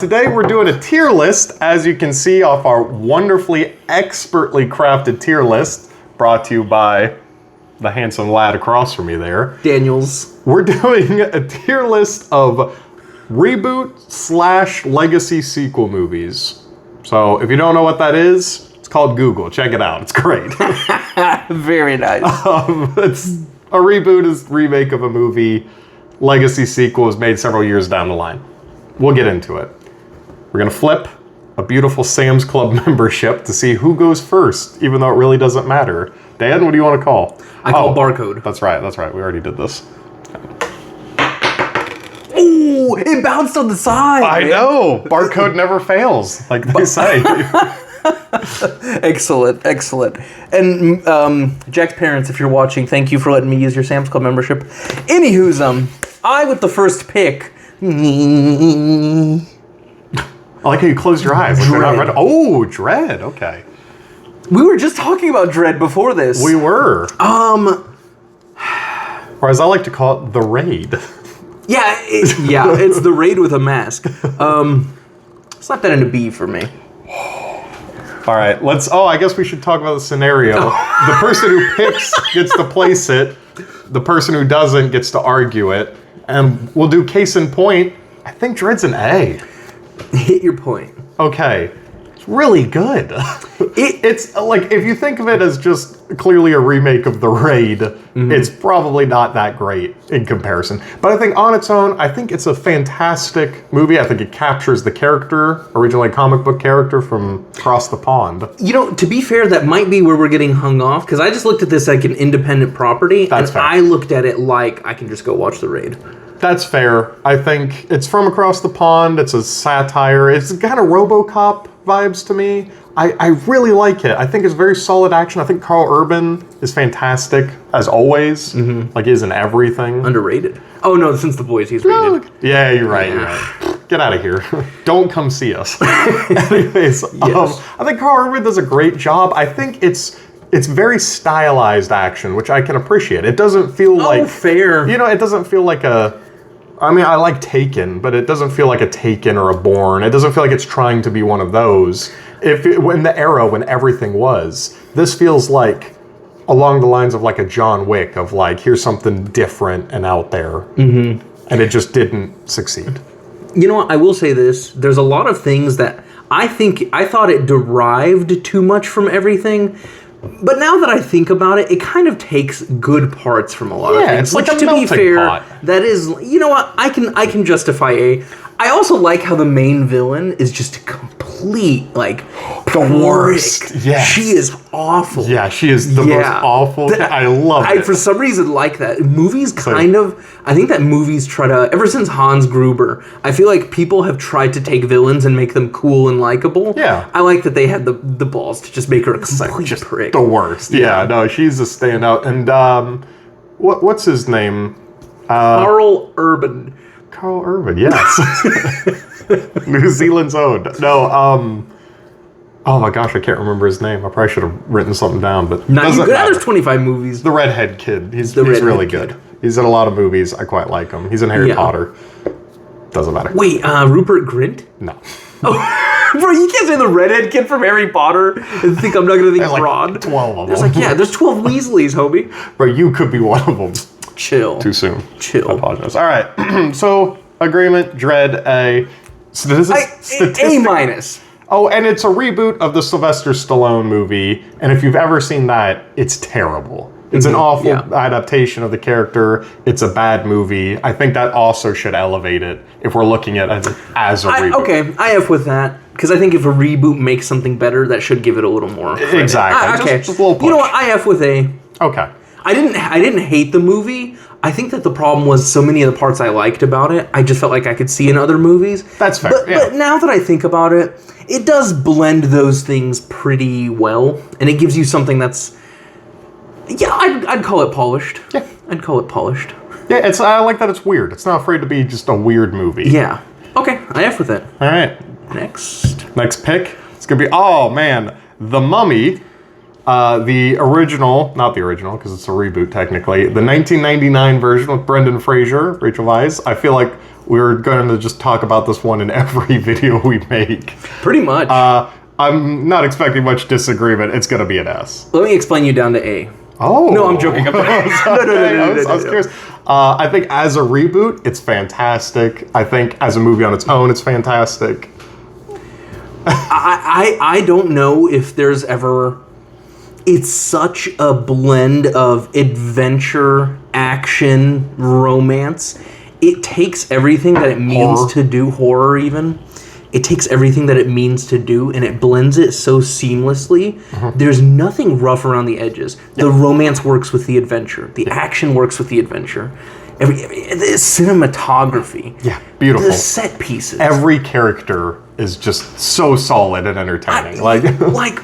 Today we're doing a tier list, as you can see off our wonderfully, expertly crafted tier list, brought to you by the handsome lad across from me there. Daniels. We're doing a tier list of reboot/legacy sequel movies. So if you don't know what that is, it's called Google. Check it out. It's great. Very nice. It's a reboot is remake of a movie. Legacy sequel is made several years down the line. We'll get into it. We're gonna flip a beautiful Sam's Club membership to see who goes first, even though it really doesn't matter. Dan, what do you want to call? I call barcode. That's right. We already did this. Oh, it bounced on the side. I know. Barcode never fails, like they say. Excellent. And Jack's parents, if you're watching, thank you for letting me use your Sam's Club membership. Anywho's, I with the first pick. I like how you closed your eyes. Like they're not red. Oh, Dread. Okay. We were just talking about Dread before this. We were. Or as I like to call it, The Raid. Yeah, it's The Raid with a mask. Slap that in a B for me. All right, I guess we should talk about the scenario. The person who picks gets to place it. The person who doesn't gets to argue it. And we'll do case in point. I think Dread's an A. Hit your point. Okay. It's really good. It's like, if you think of it as just clearly a remake of The Raid, it's probably not that great in comparison. But I think on its own, I think it's a fantastic movie. I think it captures the character, originally comic book character from across the pond. You know, to be fair, that might be where we're getting hung off, because I just looked at this like an independent property, That's fair. I looked at it like I can just go watch The Raid. That's fair. I think it's from across the pond. It's a satire. It's kind of RoboCop vibes to me. I really like it. I think it's very solid action. I think Carl Urban is fantastic, as always. Like, he is in everything. Underrated. Oh, no, since The Boys, he's rated. Yeah, you're right. Get out of here. Don't come see us. Anyways, yes. I think Carl Urban does a great job. I think it's very stylized action, which I can appreciate. It doesn't feel like... Oh, fair. You know, it doesn't feel like a... I mean, I like Taken, but it doesn't feel like a Taken or a Bourne. It doesn't feel like it's trying to be one of those. In the era when everything was, this feels like along the lines of like a John Wick, of like, here's something different and out there. And it just didn't succeed. You know what? I will say this. There's a lot of things that I thought it derived too much from everything. But now that I think about it, it kind of takes good parts from a lot of things. It's like which, a to be fair, pot. That is, you know what? I can justify A. I also like how the main villain is just a complete, like, the worst. Yes. She is awful. Yeah, she is the most awful. I love it. I, for some reason, like that. Movies I think that movies try to, ever since Hans Gruber, I feel like people have tried to take villains and make them cool and likable. Yeah. I like that they had the balls to just make her a complete prick. The worst. Yeah, no, she's a standout. And what's his name? Carl Urban. Carl Urban, yes. New Zealand's own. No, oh my gosh, I can't remember his name. I probably should have written something down, but doesn't matter. There's 25 movies. The redhead kid. He's really good. He's in a lot of movies. I quite like him. He's in Harry Potter. Doesn't matter. Wait, Rupert Grint? No. Oh, bro, you can't say the redhead kid from Harry Potter and think I'm not going to think Ron. Like 12 of them. There's 12 Weasleys, homie. Bro, you could be one of them. Chill. Too soon. Chill. I apologize. All right. So, agreement, Dread, A. A minus. Oh, and it's a reboot of the Sylvester Stallone movie. And if you've ever seen that, it's terrible. It's an awful adaptation of the character. It's a bad movie. I think that also should elevate it if we're looking at it as a reboot. Okay, I F with that. Because I think if a reboot makes something better, that should give it a little more credit. Exactly. Okay. Just a little push. You know what? I F with A. Okay. I didn't hate the movie. I think that the problem was so many of the parts I liked about it, I just felt like I could see in other movies. That's fair. But now that I think about it, it does blend those things pretty well, and it gives you something that's, I'd call it polished. Yeah, I'd call it polished. Yeah, I like that it's weird. It's not afraid to be just a weird movie. Yeah. Okay, I F with it. All right. Next pick. It's gonna be The Mummy. The original, not the original, because it's a reboot technically, the 1999 version with Brendan Fraser, Rachel Weisz. I feel like we're going to just talk about this one in every video we make. Pretty much. I'm not expecting much disagreement. It's going to be an S. Let me explain you down to A. Oh. No, I'm joking. No. I was curious. I think as a reboot, it's fantastic. I think as a movie on its own, it's fantastic. I don't know if there's ever... It's such a blend of adventure, action, romance. It takes everything that it means to do, horror even. It takes everything that it means to do, and it blends it so seamlessly. There's nothing rough around the edges. The romance works with the adventure. The action works with the adventure. The cinematography. Yeah, beautiful. The set pieces. Every character is just so solid and entertaining. Like,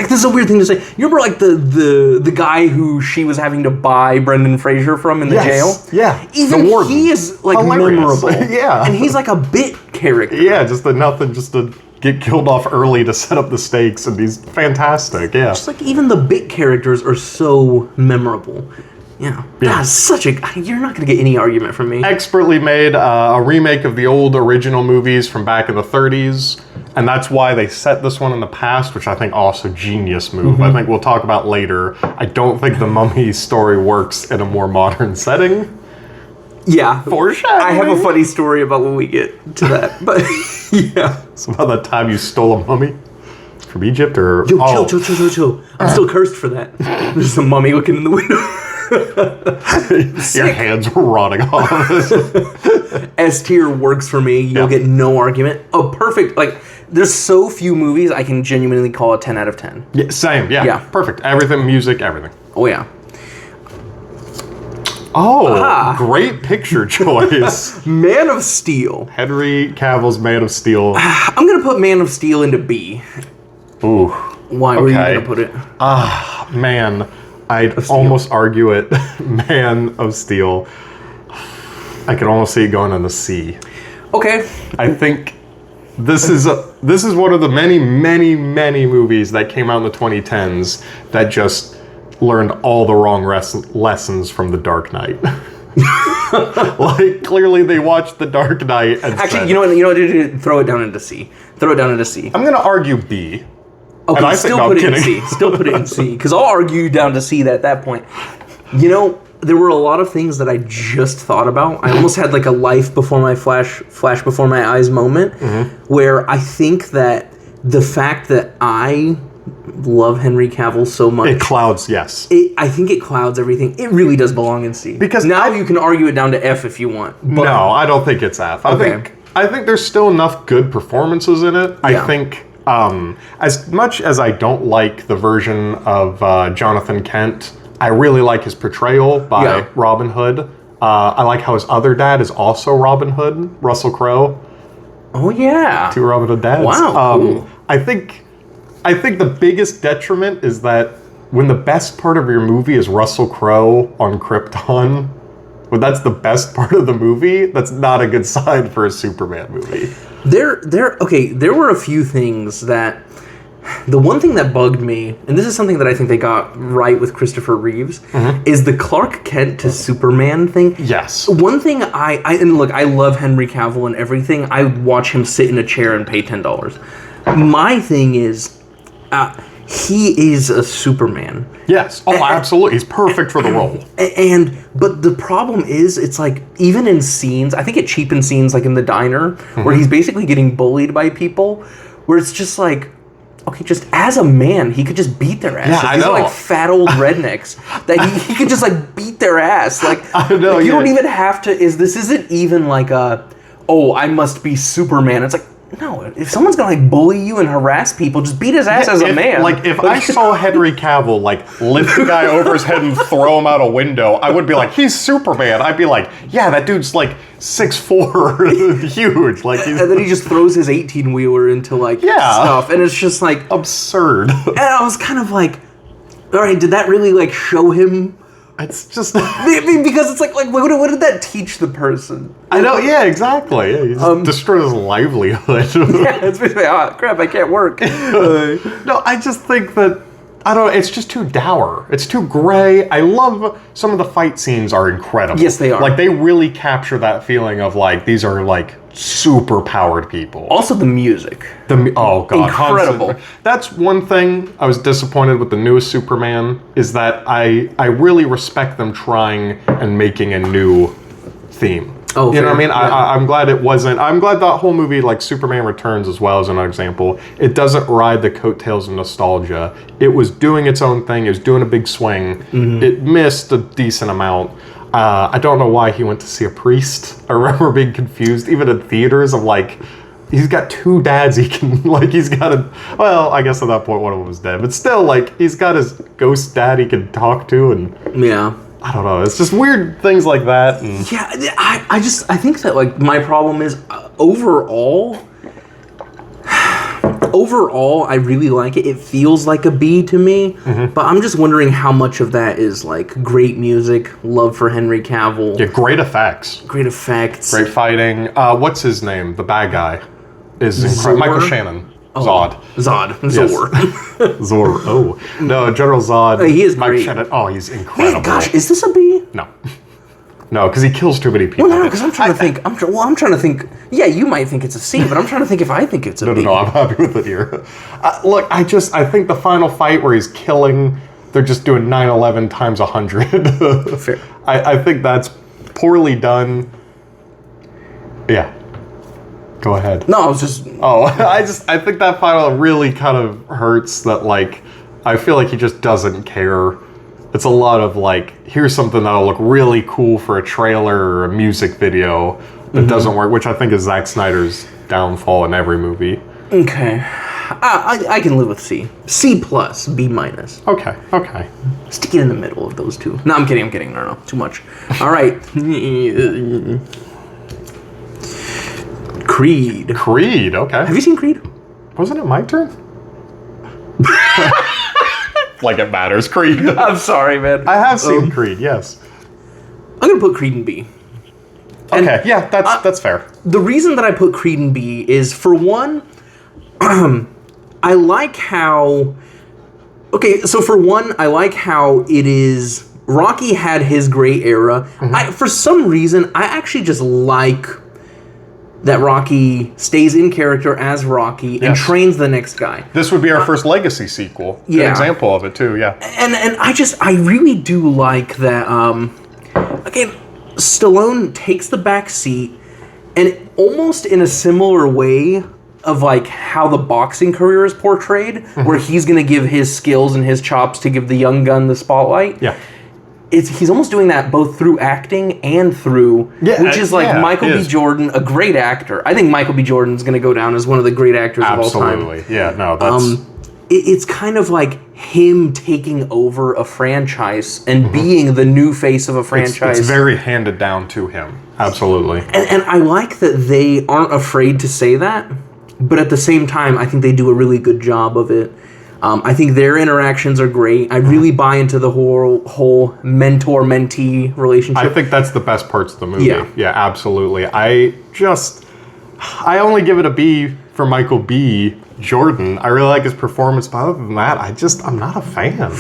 this is a weird thing to say. You remember, like, the guy who she was having to buy Brendan Fraser from in the jail? Yeah. Even he is, like, hilarious. memorable. Yeah. And he's, like, a bit character. Yeah, just to get killed off early to set up the stakes, and he's fantastic, yeah. Just, like, even the bit characters are so memorable. Yeah. That's such a... You're not going to get any argument from me. Expertly made, a remake of the old original movies from back in the 30s. And that's why they set this one in the past, which I think also genius move. I think we'll talk about later. I don't think the Mummy story works in a more modern setting. Yeah. Foreshadowing. I have a funny story about when we get to that. But, yeah. It's about that time you stole a mummy from Egypt, or... Yo, chill. I'm still cursed for that. There's a mummy looking in the window. Your hands were rotting off. S tier works for me. You'll get no argument. Oh, perfect. Like, there's so few movies I can genuinely call a 10 out of 10. Yeah, same. Yeah. Perfect. Everything, music, everything. Oh, yeah. Oh, great picture choice. Man of Steel. Henry Cavill's Man of Steel. I'm going to put Man of Steel into B. Ooh. Why? Where are you going to put it? Man. I'd almost argue it. Man of Steel. I could almost see it going on the C. Okay. I think this is one of the many movies that came out in the 2010s that just learned all the wrong lessons from The Dark Knight. Like, clearly they watched The Dark Knight and actually, said, you know what? Throw it down into C. I'm going to argue B. Okay, still put it in C. Still put it in C. Because I'll argue down to C at that point. You know, there were a lot of things that I just thought about. I almost had like a life before my flash before my eyes moment, where I think that the fact that I love Henry Cavill so much... It clouds, yes. I think it clouds everything. It really does belong in C. Because now you can argue it down to F if you want. But no, I don't think it's F. I think there's still enough good performances in it. I think... as much as I don't like the version of Jonathan Kent, I really like his portrayal by Robin Hood. I like how his other dad is also Robin Hood, Russell Crowe. Oh yeah, two Robin Hood dads. Wow. Cool. I think the biggest detriment is that when the best part of your movie is Russell Crowe on Krypton, when that's the best part of the movie, that's not a good sign for a Superman movie. There were a few things that... The one thing that bugged me, and this is something that I think they got right with Christopher Reeves, is the Clark Kent to Superman thing. Yes. One thing and look, I love Henry Cavill and everything. I watch him sit in a chair and pay $10. My thing is, he is a Superman. Yes. Oh, absolutely. He's perfect for the role. But the problem is, it's like, even in scenes, I think it cheapens scenes like in the diner, where he's basically getting bullied by people, where it's just like, okay, just as a man, he could just beat their ass. Yeah, I know. These are like fat old rednecks that he could just like beat their ass. Like, I know. Like, you don't even have to. This isn't even like I must be Superman. It's like, no, if someone's gonna like bully you and harass people, just beat his ass as a man. Like, if I saw Henry Cavill like lift the guy over his head and throw him out a window, I would be like, he's Superman. I'd be like, yeah, that dude's like 6'4", huge. Like, and then he just throws his 18-wheeler into like stuff, and it's just like absurd. And I was kind of like, all right, did that really like show him? It's just... I mean, because it's like what did that teach the person? I know, yeah, exactly. Yeah, he just destroyed his livelihood. Yeah, it's basically, crap, I can't work. No, I just think that... I don't know, it's just too dour. It's too gray. I love some of the fight scenes are incredible. Yes, they are. Like, they really capture that feeling of, like, these are, like, super powered people. Also, the music. Oh, God. Incredible. Constant. That's one thing I was disappointed with the newest Superman, is that I really respect them trying and making a new theme. Oh, you know what I mean? Yeah. I'm glad it wasn't. I'm glad that whole movie, like Superman Returns as well, as an example, it doesn't ride the coattails of nostalgia. It was doing its own thing. It was doing a big swing. Mm-hmm. It missed a decent amount. I don't know why he went to see a priest. I remember being confused, even in theaters, of like, he's got two dads he can, like, he's got a, well, I guess at that point one of them was dead, but still, like, he's got his ghost dad he can talk to, and Yeah. I don't know, it's just weird things like that. And Yeah, I think that, like, my problem is, overall, I really like it. It feels like a B to me, but I'm just wondering how much of that is, like, great music, love for Henry Cavill, yeah, great effects. great effects. Great fighting. What's his name? The bad guy is incredible. Michael Shannon. Zod. Zor. Oh. No, General Zod. He is Mike great. Shannon. Oh, he's incredible. Man, gosh, is this a B? No. No, because he kills too many people. Well, no, because I'm trying to think. I'm trying to think. Yeah, you might think it's a C, but I'm trying to think if I think it's a B. No, I'm happy with it here. Look, I think the final fight where he's killing, they're just doing 9/11 times 100. Fair. I think that's poorly done. Yeah. Go ahead. No, I was just. Oh, I think that final really kind of hurts that, like, I feel like he just doesn't care. It's a lot of, like, here's something that'll look really cool for a trailer or a music video that doesn't work, which I think is Zack Snyder's downfall in every movie. Okay. I can live with C. C plus, B minus. Okay. Stick it in the middle of those two. No, I'm kidding. No, too much. All right. Creed. Creed, okay. Have you seen Creed? Wasn't it my turn? Like it matters, Creed. I'm sorry, man. I have seen Creed, yes. I'm going to put Creed in B. Okay, yeah, that's fair. The reason that I put Creed in B is, for one, I like how... Okay, so for one, I like how it is... Rocky had his great era. For some reason, I actually just like that Rocky stays in character as Rocky and trains the next guy. This would be our first Legacy sequel. Yeah. An example of it, too, yeah. And I really do like that, again, Stallone takes the back seat, and almost in a similar way of, like, how the boxing career is portrayed, where he's going to give his skills and his chops to give the young gun the spotlight. Yeah. He's almost doing that both through acting and through, which is like Michael B. Jordan, a great actor. I think Michael B. Jordan's going to go down as one of the great actors of all time. Absolutely. Yeah, no, that's... It's kind of like him taking over a franchise and being the new face of a franchise. It's very handed down to him. Absolutely. And I like that they aren't afraid to say that, but at the same time, I think they do a really good job of it. I think their interactions are great. I really buy into the whole mentor-mentee relationship. I think that's the best parts of the movie. Yeah, absolutely. I only give it a B for Michael B. Jordan. I really like his performance, but other than that, I'm not a fan.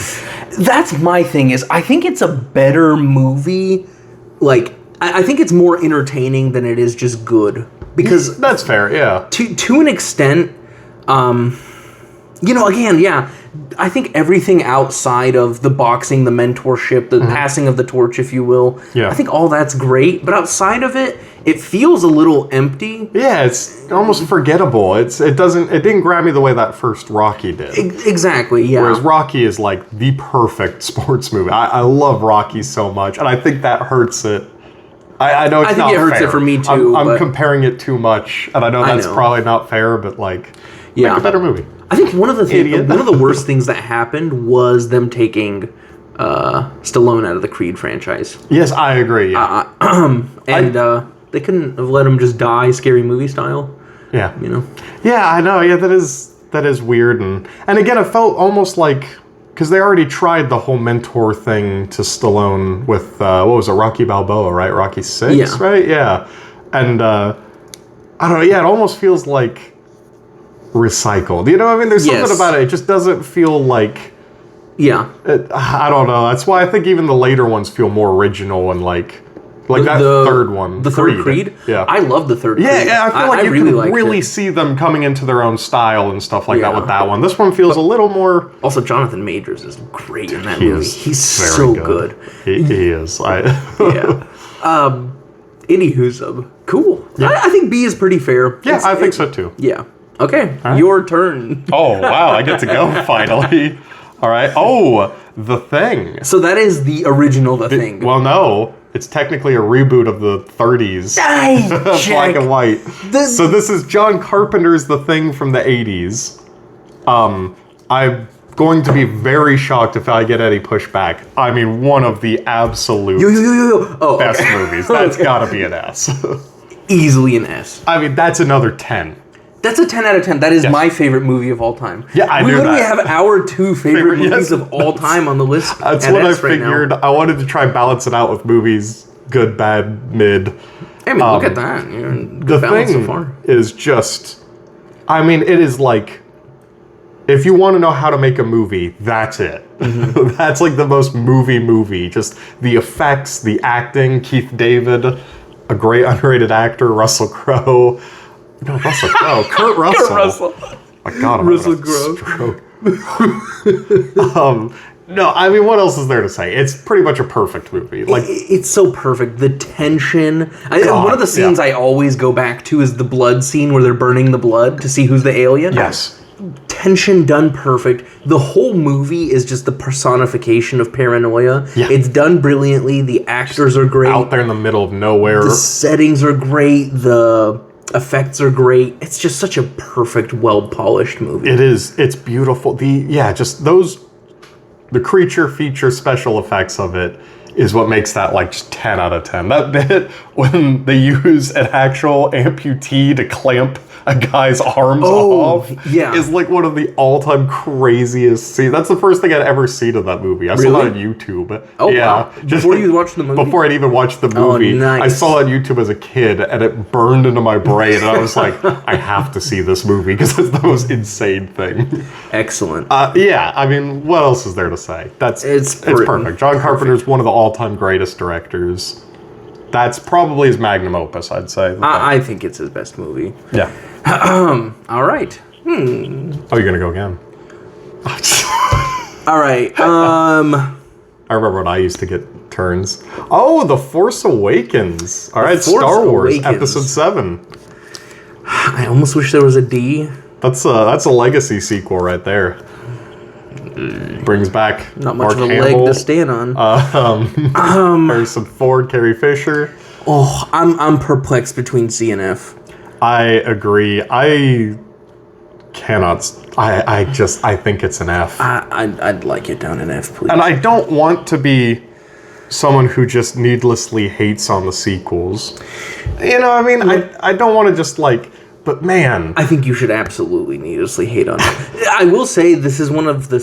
That's my thing, is I think it's a better movie. Like, I think it's more entertaining than it is just good. Because that's fair, yeah. To an extent, again, yeah, I think everything outside of the boxing, the mentorship, the passing of the torch, if you will, I think all that's great. But outside of it, it feels a little empty. Yeah, it's almost forgettable. It didn't grab me the way that first Rocky did. Exactly, yeah. Whereas Rocky is like the perfect sports movie. I love Rocky so much, and I think that hurts it. I know it's not fair. I think it hurts it for me too. I'm comparing it too much, and I know that's probably not fair, but like, make a better movie. I think one of the worst things that happened was them taking Stallone out of the Creed franchise. Yes, I agree. Yeah. They couldn't have let him just die, scary movie style. Yeah. Yeah, I know. Yeah, that is weird, and again, it felt almost like, because they already tried the whole mentor thing to Stallone with what was it, Rocky Balboa, right? Rocky 6, right? Yeah, and I don't know. Yeah, it almost feels like recycled. You know what I mean? There's something about it. It just doesn't feel like Yeah. I don't know. That's why I think even the later ones feel more original and like that third one. The third Creed? Yeah. I love the third Creed. Yeah, I feel like you can really see them coming into their own style and stuff like that with that one. This one feels a little more... Also, Jonathan Majors is great in that movie. He's so good. He is. Yeah. Anywho, cool. Yeah. I think B is pretty fair. Yeah, I think so too. Yeah. Okay, your turn. Oh, wow, I get to go finally. All right. Oh, The Thing. So that is the original The Thing. Well, no. It's technically a reboot of the 30s. Black and white. So this is John Carpenter's The Thing from the 80s. I'm going to be very shocked if I get any pushback. I mean, one of the absolute best movies. That's got to be an S. Easily an S. I mean, that's another 10. That's a 10 out of 10. That is my favorite movie of all time. Yeah, I knew that. We literally have our 2 favorite movies of all time on the list. That's what I figured. I wanted to try balance it out with movies, good, bad, mid. I mean, look at that. You're in good balance so far. Is just, I mean, it is like, if you want to know how to make a movie, that's it. Mm-hmm. That's like the most movie. Just the effects, the acting, Keith David, a great underrated actor, Russell Crowe. No, Russell Crowe. Kurt Russell. Kurt Russell. My God, I'm Russell Crowe. No, I mean, what else is there to say? It's pretty much a perfect movie. Like, it's so perfect. The tension. One of the scenes I always go back to is the blood scene where they're burning the blood to see who's the alien. Yes. Tension done perfect. The whole movie is just the personification of paranoia. Yeah. It's done brilliantly. The actors are great. Out there in the middle of nowhere. The settings are great. The effects are great. It's just such a perfect, well-polished movie. It is. It's beautiful. The creature feature special effects of it is what makes that like just 10 out of 10. That bit when they use an actual amputee to clamp a guy's arms off is like one of the all-time craziest scenes. That's the first thing I'd ever seen of that movie. I saw that on YouTube. Oh, wow. Before you watched the movie? Before I'd even watched the movie. Oh, nice. I saw it on YouTube as a kid, and it burned into my brain, and I was like, I have to see this movie, because it's the most insane thing. Excellent. Yeah, I mean, what else is there to say? It's perfect. John Carpenter's one of the all-time greatest directors. That's probably his magnum opus, I'd say. I think it's his best movie. Yeah. All right. Oh, you're gonna go again. All right. I remember when I used to get turns. Oh, The Force Awakens. All right, Star Wars, Episode 7. I almost wish there was a D. That's a legacy sequel right there. Brings back not much Mark of a Hamill, leg to stand on. Harrison Ford, Carrie Fisher. Oh, I'm perplexed between C and F. I agree. I cannot. I think it's an F. I'd like it down in F, please. And I don't want to be someone who just needlessly hates on the sequels. You know, I mean, I don't want to just like. But man, I think you should absolutely needlessly hate on it. I will say this is one of the.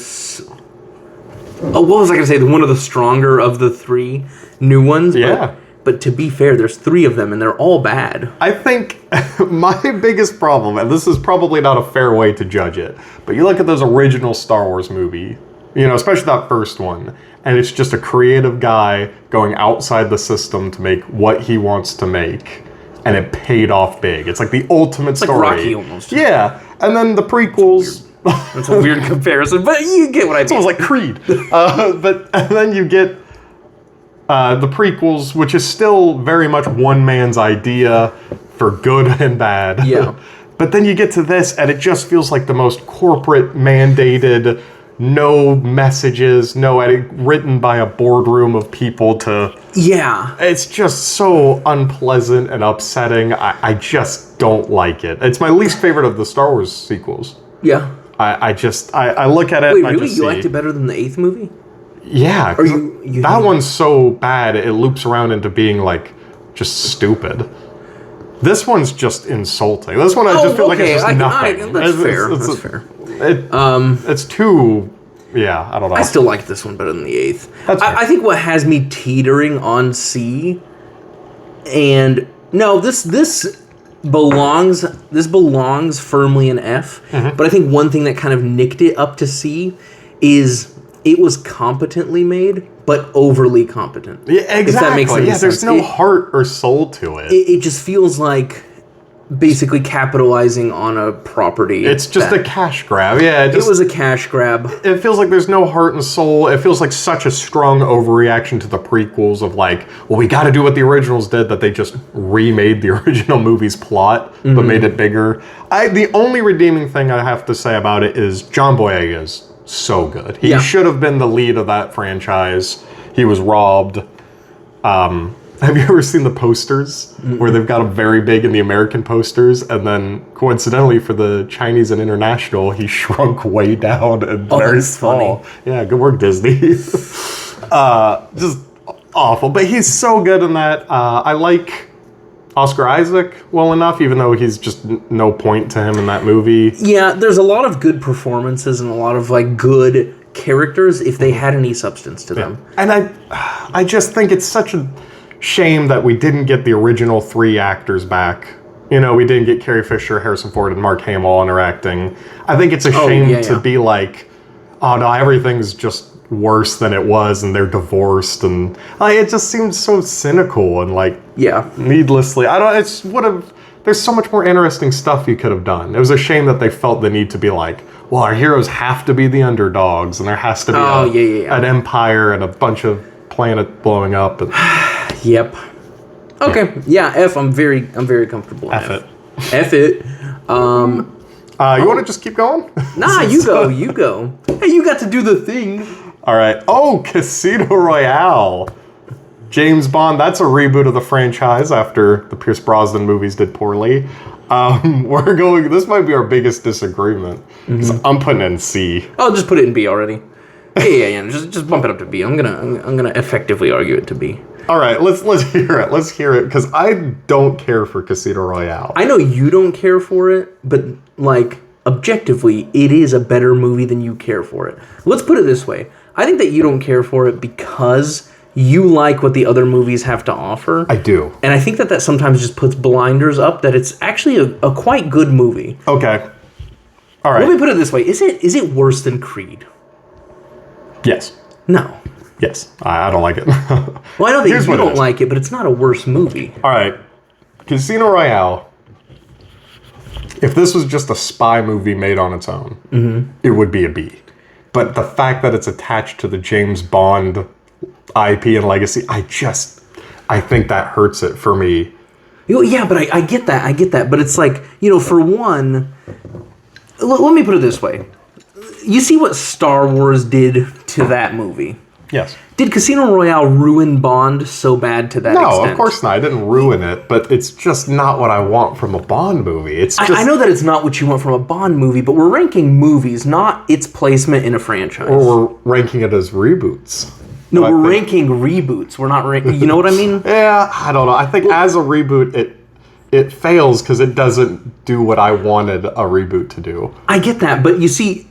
What was I going to say? One of the stronger of the 3 new ones. Yeah. But to be fair, there's 3 of them, and they're all bad. I think my biggest problem, and this is probably not a fair way to judge it, but you look at those original Star Wars movie, you know, especially that first one, and it's just a creative guy going outside the system to make what he wants to make, and it paid off big. It's like the ultimate story. Like Rocky almost. Yeah, and then the prequels. That's a weird comparison, but you get what I mean. It's almost like Creed. And then you get the prequels, which is still very much one man's idea for good and bad. Yeah. But then you get to this, and it just feels like the most corporate mandated, no messages, no edit, written by a boardroom of people to... Yeah. It's just so unpleasant and upsetting. I just don't like it. It's my least favorite of the Star Wars sequels. Yeah. I look at it and I really? just see... You liked it better than the 8th movie? Yeah, that one's so bad it loops around into being like just stupid. This one's just insulting. This one I just feel like it's just nothing. That's fair. That's fair. It's too. Yeah, I don't know. I still like this one better than the 8th. I think what has me teetering on C, and no, this belongs firmly in F. Mm-hmm. But I think one thing that kind of nicked it up to C is it was competently made, but overly competent. Yeah, exactly. If that makes any sense. There's no heart or soul to it. It just feels like basically capitalizing on a property. It's just a cash grab. Yeah, it was a cash grab. It feels like there's no heart and soul. It feels like such a strong overreaction to the prequels of like, well, we got to do what the originals did, that they just remade the original movie's plot, but made it bigger. The only redeeming thing I have to say about it is John Boyega is so good. He should have been the lead of that franchise. He was robbed. Have you ever seen the posters where they've got him very big in the American posters, and then coincidentally for the Chinese and international, he shrunk way down and very small. Funny. Yeah, good work, Disney. Just awful, but he's so good in that. I like Oscar Isaac well enough, even though he's just no point to him in that movie. Yeah, there's a lot of good performances and a lot of like good characters if they had any substance to them. And I just think it's such a shame that we didn't get the original 3 actors back. You know, we didn't get Carrie Fisher, Harrison Ford, and Mark Hamill interacting. I think it's a shame to be like, oh no, everything's just worse than it was, and they're divorced, and it just seems so cynical and like needlessly. There's so much more interesting stuff you could have done. It was a shame that they felt the need to be like, well, our heroes have to be the underdogs, and there has to be an empire and a bunch of planet blowing up. And Yep. Okay. Yeah. F. I'm very comfortable. F it. F it. You want to just keep going? Nah, you go. You go. Hey, you got to do the thing. All right. Oh, Casino Royale. James Bond. That's a reboot of the franchise after the Pierce Brosnan movies did poorly. We're going. This might be our biggest disagreement. I'm putting it in C. I'll just put it in B already. Yeah. Just bump it up to B. I'm gonna effectively argue it to B. All right, let's hear it. Let's hear it, because I don't care for Casino Royale. I know you don't care for it, but like objectively, it is a better movie than you care for it. Let's put it this way: I think that you don't care for it because you like what the other movies have to offer. I do, and I think that sometimes just puts blinders up that it's actually a quite good movie. Okay, all right. Let me put it this way: is it worse than Creed? Yes. No. Yes, I don't like it. Well, I know that you don't like it, but it's not a worse movie. All right. Casino Royale, if this was just a spy movie made on its own, it would be a B. But the fact that it's attached to the James Bond IP and legacy, I think that hurts it for me. Yeah, but I get that. But it's like, for one, let me put it this way. You see what Star Wars did to that movie. Yes. Did Casino Royale ruin Bond so bad to that extent? No, of course not. I didn't ruin it, but it's just not what I want from a Bond movie. It's just, I know that it's not what you want from a Bond movie, but we're ranking movies, not its placement in a franchise. Or we're ranking it as reboots. No, we're ranking reboots. We're not ranking... You know what I mean? Yeah, I don't know. I think as a reboot, it fails because it doesn't do what I wanted a reboot to do. I get that, but you see,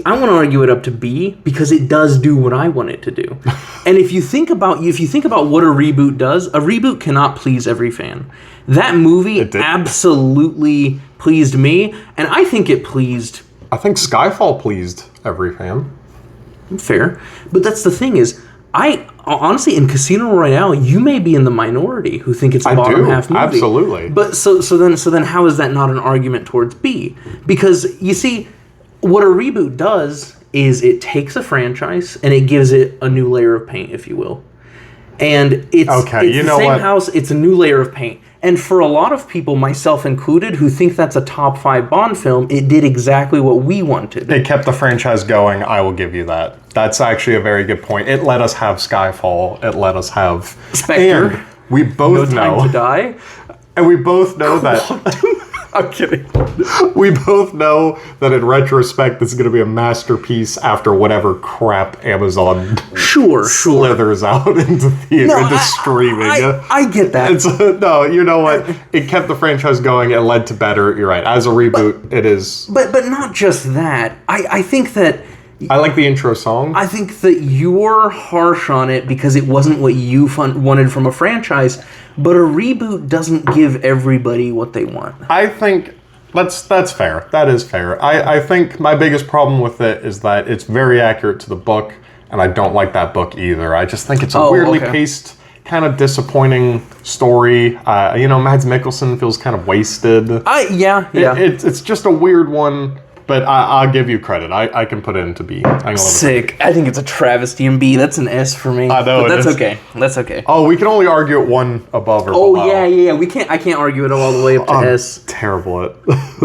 I want to argue it up to B because it does do what I want it to do. And if you think about what a reboot does, a reboot cannot please every fan. That movie absolutely pleased me, and I think it pleased... I think Skyfall pleased every fan. Fair. But that's the thing is, I honestly, in Casino Royale, you may be in the minority who think it's a bottom half movie. Absolutely. But so then how is that not an argument towards B? Because you see, what a reboot does is it takes a franchise and it gives it a new layer of paint, if you will. And it's the same house, it's a new layer of paint. And for a lot of people, myself included, who think that's a top 5 Bond film, it did exactly what we wanted. It kept the franchise going, I will give you that. That's actually a very good point. It let us have Skyfall. It let us have... Spectre. And we both know... No Time to Die. And we both know that... I'm kidding. We both know that in retrospect, this is going to be a masterpiece after whatever crap Amazon slithers out into theater, into streaming. I get that. No, you know what? It kept the franchise going. It led to better. You're right. As a reboot, it is. But not just that. I think that... I like the intro song. I think that you're harsh on it because it wasn't what you wanted from a franchise, but a reboot doesn't give everybody what they want. I think that's fair. That is fair. I think my biggest problem with it is that it's very accurate to the book, and I don't like that book either. I just think it's a weirdly paced, kind of disappointing story. Mads Mikkelsen feels kind of wasted. It's just a weird one, but I'll give you credit. I can put it into B. Sick. I think it's a travesty in B. That's an S for me. I know, but that's okay. That's okay. Oh, we can only argue it one above or below. Oh yeah. I can't argue it all the way up to S. Terrible at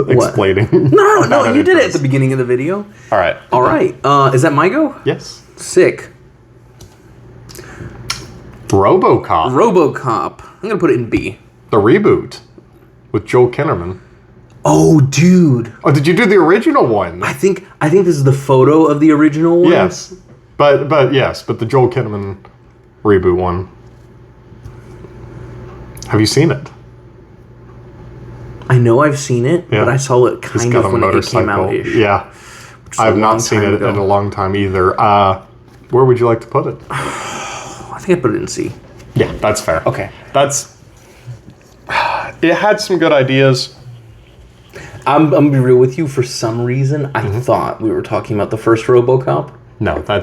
explaining. No. You did it at the beginning of the video. All right. Is that my go? Yes. Sick. RoboCop. I'm gonna put it in B. The reboot with Joel Kinnaman. Oh, dude. Oh, did you do the original one? I think this is the photo of the original one. Yes, but the Joel Kinnaman reboot one. Have you seen it? I know I've seen it, but I saw it kind of when it came out-ish. Yeah, I've not seen it in a long time either. Where would you like to put it? I think I put it in C. Yeah, that's fair. Okay. It had some good ideas. I'm gonna be real with you. For some reason, I thought we were talking about the first RoboCop. No, I don't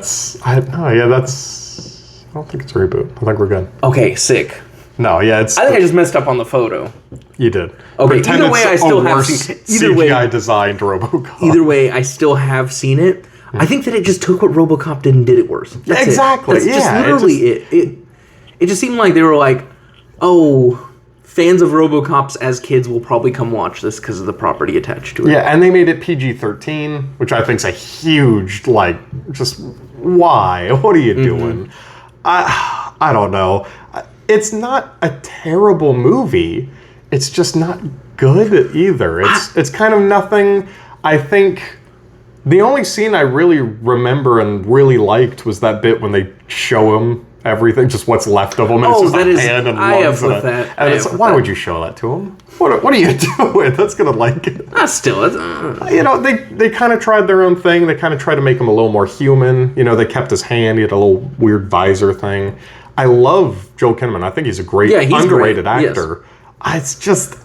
think it's a reboot. I think we're good. Okay, sick. No, yeah, I think I just messed up on the photo. You did. Okay, either way, I still have seen it. CGI designed RoboCop. Either way, I still have seen it. I think that it just took what RoboCop did and did it worse. That's exactly. It. That's just literally it. It just seemed like they were like, oh, fans of RoboCops as kids will probably come watch this because of the property attached to it. Yeah, and they made it PG-13, which I think is a huge, just why? What are you doing? I don't know. It's not a terrible movie. It's just not good either. It's kind of nothing. I think the only scene I really remember and really liked was that bit when they show him everything, just what's left of him. And it's just a hand and lungs. And it's why would you show that to him? What are you doing? That's gonna they kind of tried their own thing. They kind of tried to make him a little more human. They kept his hand. He had a little weird visor thing. I love Joel Kinnaman. I think he's a great, underrated actor. Yes. It's just,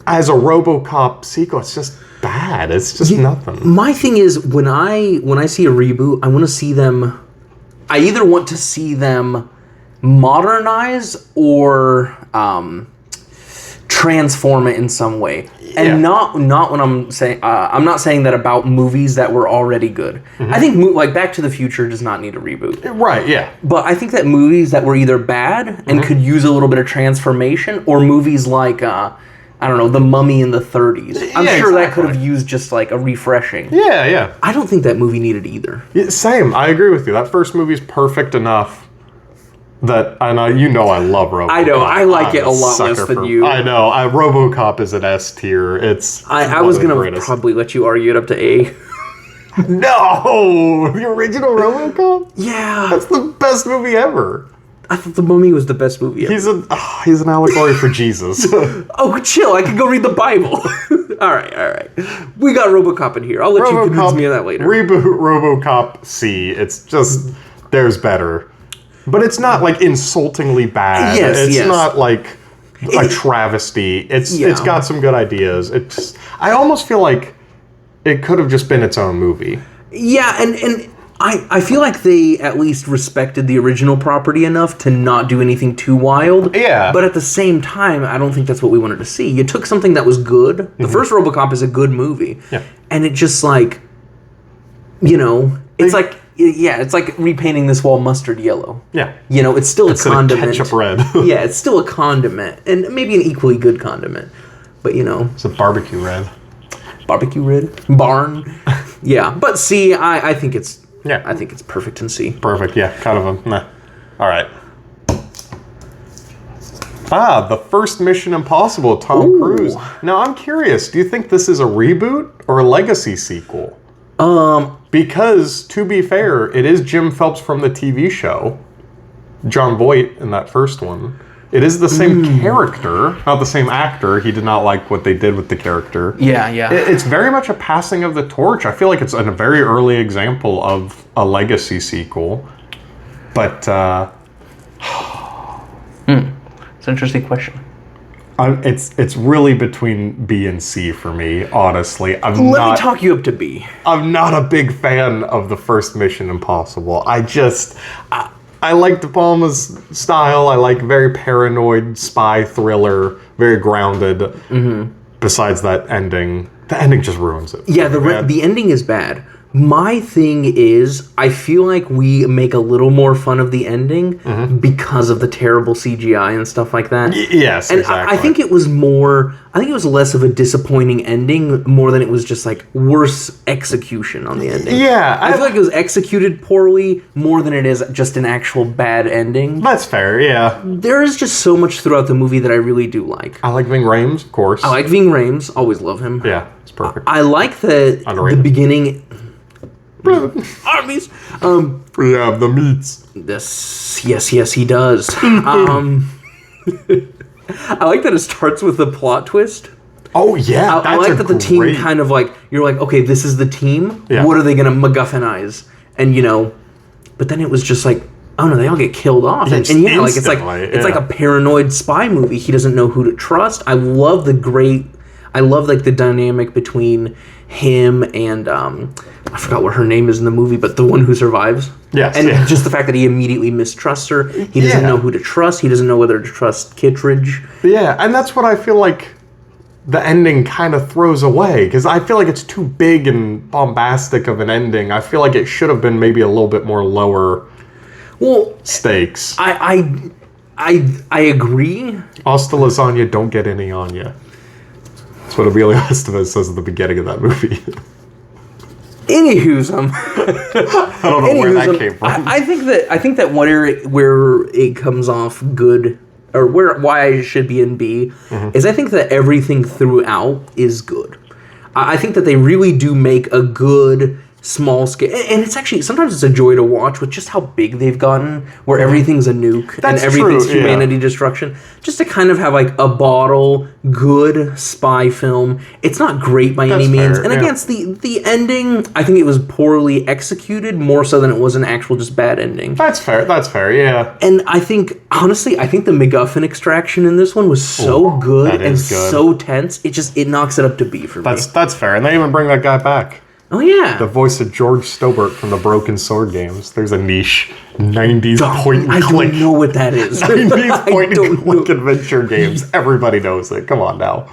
as a RoboCop sequel, it's just bad. It's just nothing. My thing is, when I see a reboot, I want to see them. I either want to see them modernize or transform it in some way, and not when I'm saying I'm not saying that about movies that were already good. I think like Back to the Future does not need a reboot, right? Yeah, but I think that movies that were either bad and could use a little bit of transformation, or movies like I don't know, The Mummy in the 30s. I'm sure that could have used just like a refreshing. Yeah. I don't think that movie needed either. Yeah, same. I agree with you. That first movie's perfect enough. I love RoboCop. I know, I like it a lot less than you. I know, RoboCop is an S tier. I was gonna probably let you argue it up to A. No, the original RoboCop. Yeah, that's the best movie ever. I thought The Mummy was the best movie ever. He's an allegory for Jesus. Oh, chill! I can go read the Bible. All right. We got RoboCop in here. I'll let you convince me of that later. Reboot RoboCop C. It's just there's better. But it's not like insultingly bad. It's not like a travesty. It's got some good ideas. I almost feel like it could have just been its own movie. Yeah, and I feel like they at least respected the original property enough to not do anything too wild. Yeah. But at the same time, I don't think that's what we wanted to see. You took something that was good. The first RoboCop is a good movie. Yeah. And it just like, it's like... Yeah, it's like repainting this wall mustard yellow. Yeah. It's still a condiment. Ketchup red. Yeah, it's still a condiment. And maybe an equally good condiment. But, It's a barbecue red. Barbecue red? Barn? Yeah. But C, I think it's... Yeah. I think it's perfect in C. Perfect, yeah. Kind of a meh. All right. The first Mission Impossible, Tom Cruise. Now, I'm curious. Do you think this is a reboot or a legacy sequel? Because, to be fair, it is Jim Phelps from the TV show, John Voight in that first one. It is the same character, not the same actor. He did not like what they did with the character. Yeah. It's very much a passing of the torch. I feel like it's a very early example of a legacy sequel. But, It's an interesting question. It's really between B and C for me, honestly. Let me talk you up to B. I'm not a big fan of the first Mission Impossible. I like De Palma's style. I like very paranoid spy thriller, very grounded. Mm-hmm. Besides that ending, the ending just ruins it. Yeah, the ending is bad. My thing is, I feel like we make a little more fun of the ending because of the terrible CGI and stuff like that. Yes, and exactly. I think it was less of a disappointing ending more than it was just like worse execution on the ending. Yeah. I feel like it was executed poorly more than it is just an actual bad ending. That's fair, yeah. There is just so much throughout the movie that I really do like. I like Ving Rhames, of course. I like Ving Rhames. Always love him. Yeah, it's perfect. I like the beginning... Armies. Yeah, the meats. Yes, he does. I like that it starts with the plot twist. Oh yeah, I like that the team kind of like you're like, okay, this is the team. Yeah. What are they gonna MacGuffinize? And but then it was just like, oh no, they all get killed off. And yeah, like it's like a paranoid spy movie. He doesn't know who to trust. I love like the dynamic between him and I forgot what her name is in the movie, but the one who survives. Yes. And just the fact that he immediately mistrusts her. He doesn't know who to trust. He doesn't know whether to trust Kittredge. Yeah, and that's what I feel like the ending kind of throws away, because I feel like it's too big and bombastic of an ending. I feel like it should have been maybe a little bit more lower stakes. I agree. Hasta lasagna, don't get any on ya. That's what Emilio Estevez says at the beginning of that movie. Anywho's I don't know where that came from. I think that where it comes off good, or why I should be in B, is I think that everything throughout is good. I think that they really do make a good small scale, and it's actually sometimes it's a joy to watch with just how big they've gotten, where everything's a nuke and everything's humanity destruction. Just to kind of have like a bottle good spy film. It's not great by any means, and against the ending, I think it was poorly executed more so than it was an actual just bad ending. That's fair, yeah. And I think honestly, I think the MacGuffin extraction in this one was so good and so tense. It knocks it up to B for me. That's fair, and they even bring that guy back. Oh, yeah. The voice of George Stobart from the Broken Sword games. There's a niche 90s point and click. I don't know what that is. 90s point and click adventure games. Everybody knows it. Come on now.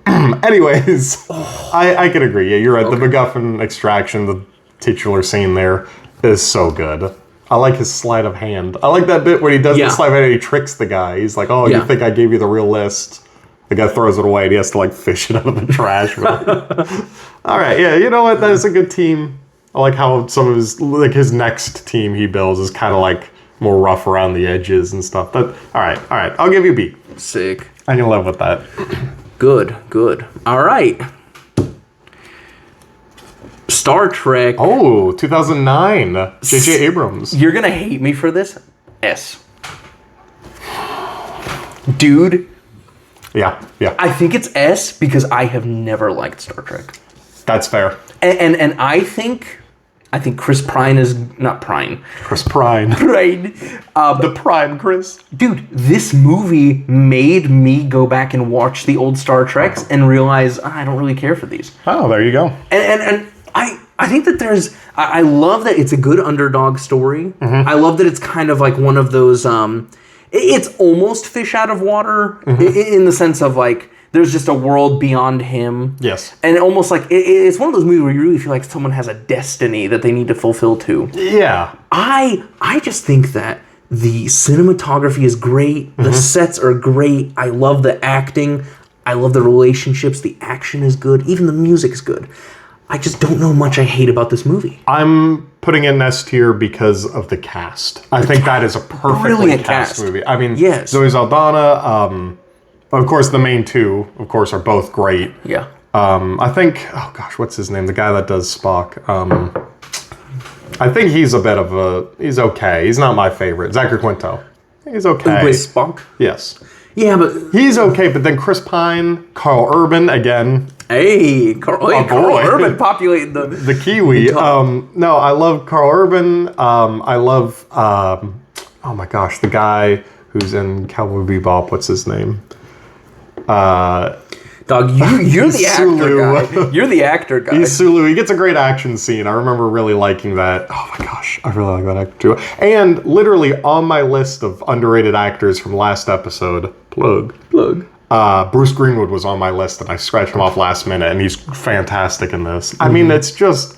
Anyways, I can agree. Yeah, you're right. Okay. The MacGuffin extraction, the titular scene there, is so good. I like his sleight of hand. I like that bit where he does the sleight of hand and he tricks the guy. He's like, oh, you think I gave you the real list? The guy throws it away and he has to like fish it out of the trash. All right, yeah, you know what? That is a good team. I like how some of his next team he builds is kind of like more rough around the edges and stuff. All right. I'll give you a B. Sick. I can live with that. Good. All right. Star Trek. Oh, 2009. J.J. Abrams. You're gonna hate me for this. S. Dude. Yeah. I think it's S because I have never liked Star Trek. That's fair. And I think Chris Pine is not Pine. Chris Pine. Right. The Prime Chris. Dude, this movie made me go back and watch the old Star Treks and realize I don't really care for these. Oh, there you go. And I think that I love that it's a good underdog story. Mm-hmm. I love that it's kind of like one of those it's almost fish out of water in the sense of like there's just a world beyond him. Yes. And almost like it's one of those movies where you really feel like someone has a destiny that they need to fulfill too. Yeah. I just think that the cinematography is great. The sets are great. I love the acting. I love the relationships. The action is good. Even the music is good. I just don't know much I hate about this movie. I'm putting it in S tier because of the cast. I think that is a perfectly cast movie. I mean, Zoe Saldana, of course, the main two, of course, are both great. Yeah. I think, oh gosh, what's his name? The guy that does Spock. I think he's he's okay. He's not my favorite. Zachary Quinto. He's okay. With Spock? Yes. Yeah, but... He's okay, but then Chris Pine, Carl Urban, again. Hey, Carl Urban populating the Kiwi. No, I love Carl Urban. I love, oh my gosh, the guy who's in Cowboy Bebop. What's his name? Dog, you're the actor guy. You're the actor guy. He's Sulu. He gets a great action scene. I remember really liking that. Oh my gosh, I really like that actor too. And literally on my list of underrated actors from last episode, plug. Bruce Greenwood was on my list, and I scratched him off last minute, and he's fantastic in this. I mean, it's just...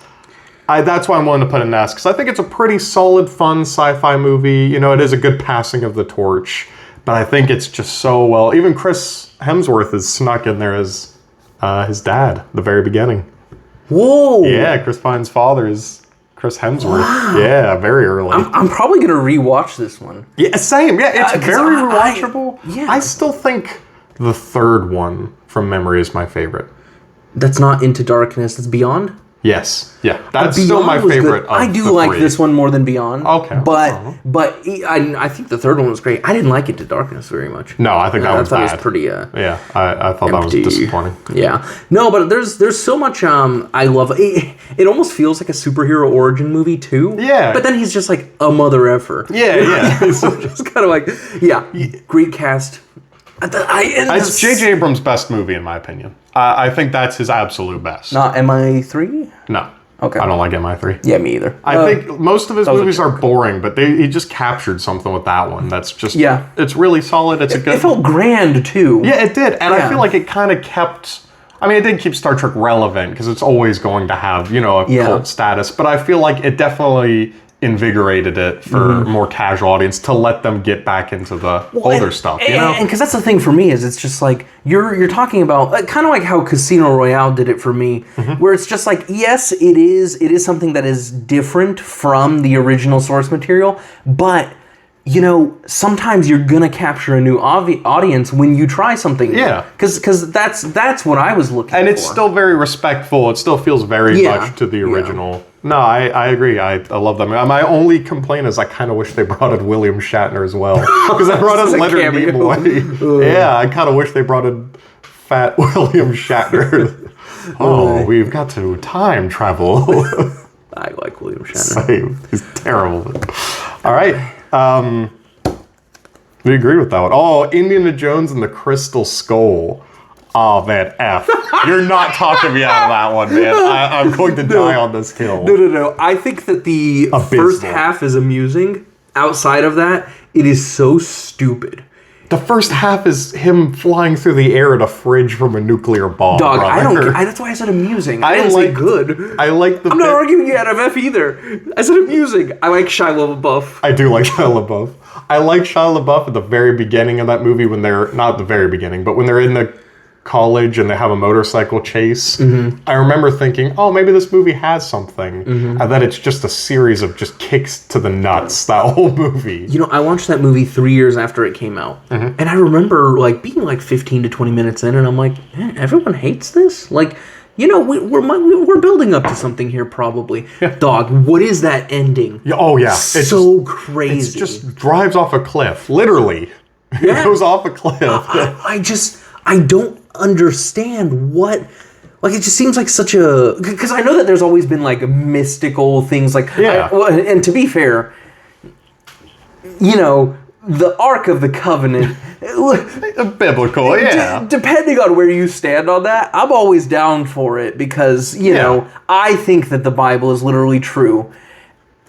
that's why I'm willing to put it in S, because I think it's a pretty solid, fun sci-fi movie. You know, it is a good passing of the torch, but I think it's just so well... Even Chris Hemsworth is snuck in there as his dad at the very beginning. Whoa! Yeah, Chris Pine's father is Chris Hemsworth. Wow. Yeah, very early. I'm probably going to rewatch this one. Yeah, same. Yeah, it's very rewatchable. Yeah. I still think the third one from memory is my favorite. That's not Into Darkness. That's Beyond? Yes. Yeah. That's still my favorite of I do the like three. this one more than Beyond. Okay. But I think the third one was great. I didn't like Into Darkness very much. No, I think that was bad. It was pretty yeah, I thought that was disappointing. Yeah. No, but there's so much I love it. It almost feels like a superhero origin movie too. Yeah. But then he's just like a mother effer. Yeah. So just kind of like great cast. It's J.J. Abrams' best movie, in my opinion. I think that's his absolute best. Not MI3? No. Okay. I don't like MI3. Yeah, me either. I think most of his movies are boring, but he just captured something with that one. That's just... Yeah. It's really solid. It's a good... It felt grand, too. Yeah, it did. And I feel like it kind of kept... I mean, it did keep Star Trek relevant, because it's always going to have, a cult status. But I feel like it definitely... invigorated it for a more casual audience to let them get back into the older stuff, And because that's the thing for me is it's just like you're talking about kind of like how Casino Royale did it for me, where it's just like yes, it is something that is different from the original source material, but sometimes you're gonna capture a new audience when you try something new. Yeah, because that's what I was looking for. And it's still very respectful. It still feels very much to the original. Yeah. No, I agree. I love that. My only complaint is I kind of wish they brought in William Shatner as well, because they brought in Leonard Nimoy. Yeah, I kind of wish they brought in fat William Shatner. We've got to time travel. I like William Shatner. Same. He's terrible. All right. We agree with that one. Oh, Indiana Jones and the Crystal Skull. Oh, man, F. You're not talking me out of that one, man. I'm going to die on this hill. No. I think that the first half is amusing. Outside of that, it is so stupid. The first half is him flying through the air at a fridge from a nuclear bomb. Dog, brother. That's why I said amusing. I didn't say good. I like the... I'm not arguing you out of F either. I said amusing. I like Shia LaBeouf. I do like Shia LaBeouf. I like Shia LaBeouf at the very beginning of that movie when they're... Not at the very beginning, but when they're in the college and they have a motorcycle chase. I remember thinking, oh, maybe this movie has something. And then it's just a series of just kicks to the nuts, that whole movie. I watched that movie 3 years after it came out. And I remember being 15 to 20 minutes in and I'm like, man, everyone hates this? We're building up to something here probably. Yeah. Dog, what is that ending? Oh, yeah. It's so crazy. It just drives off a cliff, literally. Yeah. It goes off a cliff. I don't understand what... it just seems like such a... Because I know that there's always been, mystical things, and to be fair, the Ark of the Covenant... Biblical, yeah. Depending on where you stand on that, I'm always down for it, because, I think that the Bible is literally true.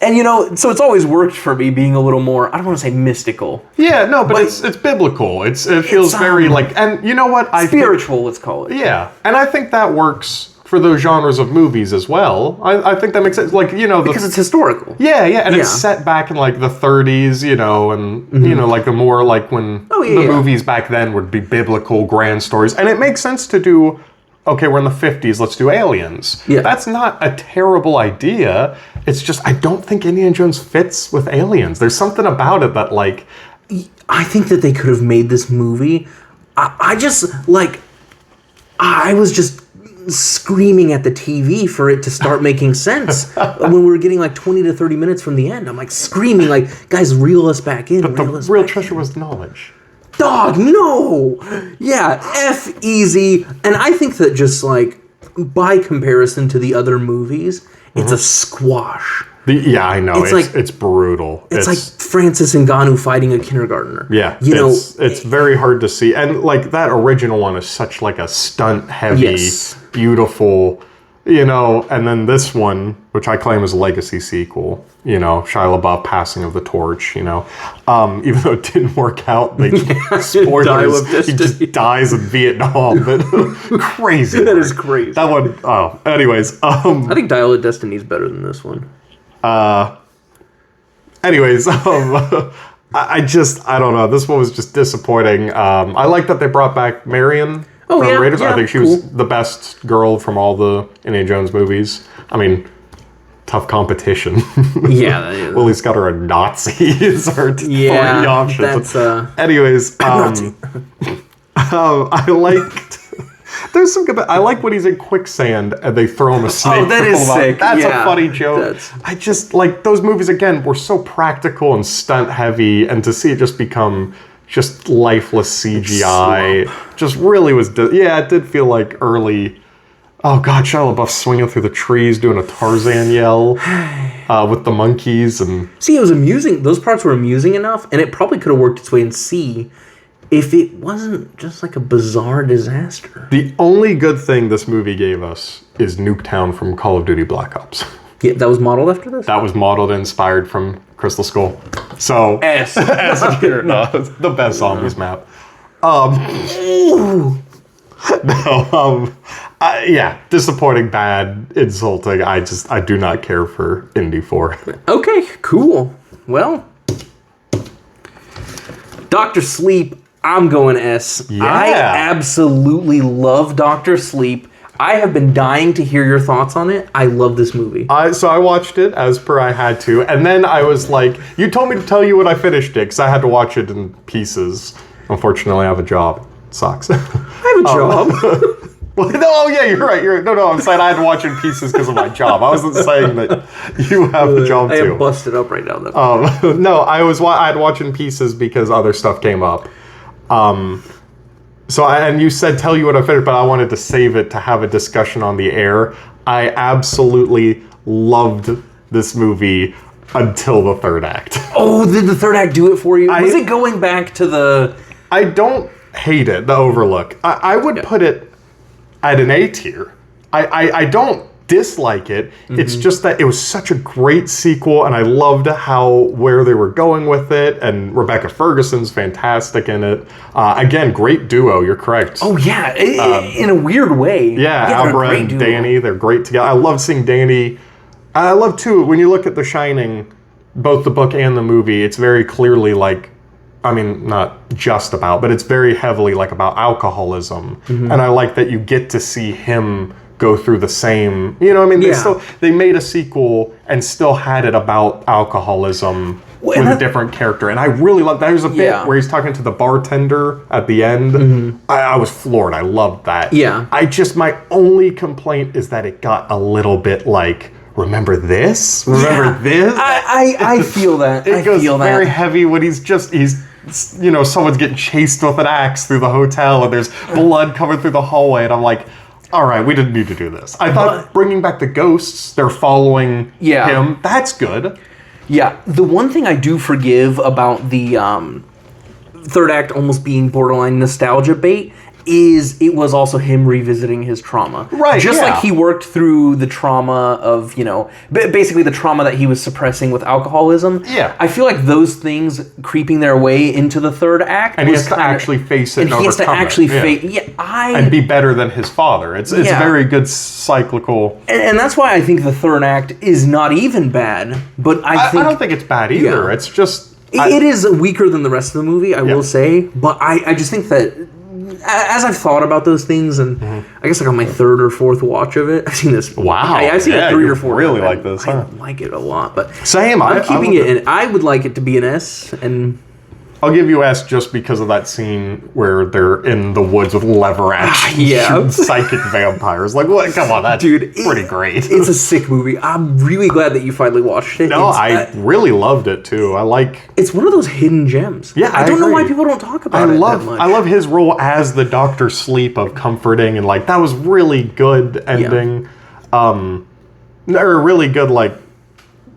And, so it's always worked for me being a little more, I don't want to say mystical. Yeah, no, but it's biblical. It feels very, and you know what? Spiritual, let's call it. Yeah, and I think that works for those genres of movies as well. I think that makes sense. Because it's historical. Yeah, and it's set back in, the 30s, and, a more, when the movies back then would be biblical, grand stories. And it makes sense to do... Okay, we're in the 50s, let's do aliens. Yeah. That's not a terrible idea. It's just, I don't think Indiana Jones fits with aliens. There's something about it that, I think that they could have made this movie. I was just screaming at the TV for it to start making sense. When we were getting, 20 to 30 minutes from the end, I'm, screaming, guys, reel us back in. But the real treasure was knowledge. Dog, no! Yeah, F easy. And I think that just, by comparison to the other movies, it's a squash. Yeah, I know. It's brutal. It's like Francis Ngannou fighting a kindergartner. Yeah, it's very hard to see. And like that original one is such like a stunt heavy, beautiful, and then this one, which I claim is a legacy sequel, Shia LaBeouf passing of the torch, even though it didn't work out, spoilers, he just dies in Vietnam, but crazy. That is crazy. That one, anyways. I think Dial of Destiny is better than this one. Anyways, I don't know. This one was just disappointing. I like that they brought back Marion from Raiders. I think she was the best girl from all the Indiana Jones movies. I mean, tough competition. Yeah. Well, he's got her a Nazi. Is her three options. Anyways, I liked... There's some good... I like when he's in quicksand and they throw him a snake. Oh, that is sick. That's a funny joke. I just like those movies again were so practical and stunt heavy, and to see it just become just lifeless CGI just really was... it did feel like early... Oh god, Shia LaBeouf swinging through the trees doing a Tarzan yell with the monkeys and... See, it was amusing. Those parts were amusing enough, and it probably could have worked its way in C if it wasn't just like a bizarre disaster. The only good thing this movie gave us is Nuketown from Call of Duty Black Ops. Yeah, that was modeled after this? That was modeled and inspired from Crystal Skull. So... S. The best zombies map. Disappointing, bad, insulting. I do not care for Indy 4. Okay, cool. Well, Dr. Sleep, I'm going S. Yeah. I absolutely love Dr. Sleep. I have been dying to hear your thoughts on it. I love this movie. So I watched it as per I had to, and then I was like, you told me to tell you when I finished it, because I had to watch it in pieces. Unfortunately, I have a job. It sucks. I have a job. You're right. No, I'm saying I had to watch it in pieces because of my job. I wasn't saying that you have a job too. I am busted up right now, though. No, I had to watch in pieces because other stuff came up. And you said tell you what I finished, but I wanted to save it to have a discussion on the air. I absolutely loved this movie until the third act. Oh, did the third act do it for you? Was it going back to the... I don't hate it, The Overlook. I would put it at an A tier. I don't dislike it. Mm-hmm. It's just that it was such a great sequel, and I loved where they were going with it, and Rebecca Ferguson's fantastic in it. Again, great duo, you're correct. Oh yeah, in a weird way. Yeah, Abra and Danny, they're great together. I love seeing Danny. I love too, when you look at The Shining, both the book and the movie, it's very clearly like, I mean, not just about, but it's very heavily like about alcoholism. Mm-hmm. And I like that you get to see him go through the same, they made a sequel and still had it about alcoholism with a different character. And I really love that. There's a bit where he's talking to the bartender at the end. Mm-hmm. I was floored. I loved that. Yeah. My only complaint is that it got a little bit like, remember this? Remember this? I feel that. It goes very heavy when he's someone's getting chased with an axe through the hotel and there's blood coming through the hallway, and I'm like, all right, we didn't need to do this. I thought bringing back the ghosts, they're following him. That's good. Yeah, the one thing I do forgive about the third act almost being borderline nostalgia bait is it was also him revisiting his trauma. Right, Just like he worked through the trauma of, basically the trauma that he was suppressing with alcoholism. Yeah. I feel like those things creeping their way into the third act. And he has to actually face it and he has to actually face... and be better than his father. It's a very good cyclical... And that's why I think the third act is not even bad, but I don't think it's bad either. Yeah. It's just... It is weaker than the rest of the movie, I will say, but I just think that as I've thought about those things, and I guess like on my third or fourth watch of it, I've seen this. Wow. I've seen it 3 or 4 really like this, huh? I like it a lot, but same. I'm keeping it in. I would like it to be an S, and I'll give you S just because of that scene where they're in the woods with lever action psychic vampires. Like, what? Come on, that's pretty great. It's a sick movie. I'm really glad that you finally watched it. No, I really loved it too. It's one of those hidden gems. Yeah, I don't know why people don't talk about it that much. I love his role as the Dr. Sleep of comforting, and like that was really good ending. Or really good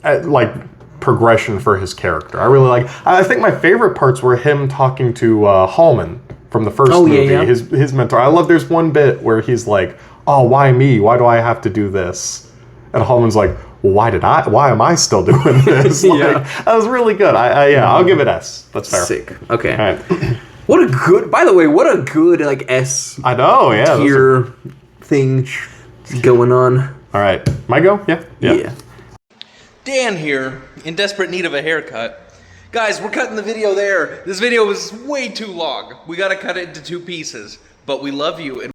like progression for his character. I really like. I think my favorite parts were him talking to Hallman from the first movie. yeah. His mentor. I love. There's one bit where he's like, "Oh, why me? Why do I have to do this?" And Hallman's like, well, why am I still doing this? Like, that was really good. I'll give it S. That's fair. Sick. Okay. All right. What a good, by the way, what a good, like, S I know, yeah. tier thing going on. All right. My go? Yeah. Dan here, in desperate need of a haircut. Guys, we're cutting the video there. This video was way too long. We gotta cut it into 2 pieces. But we love you and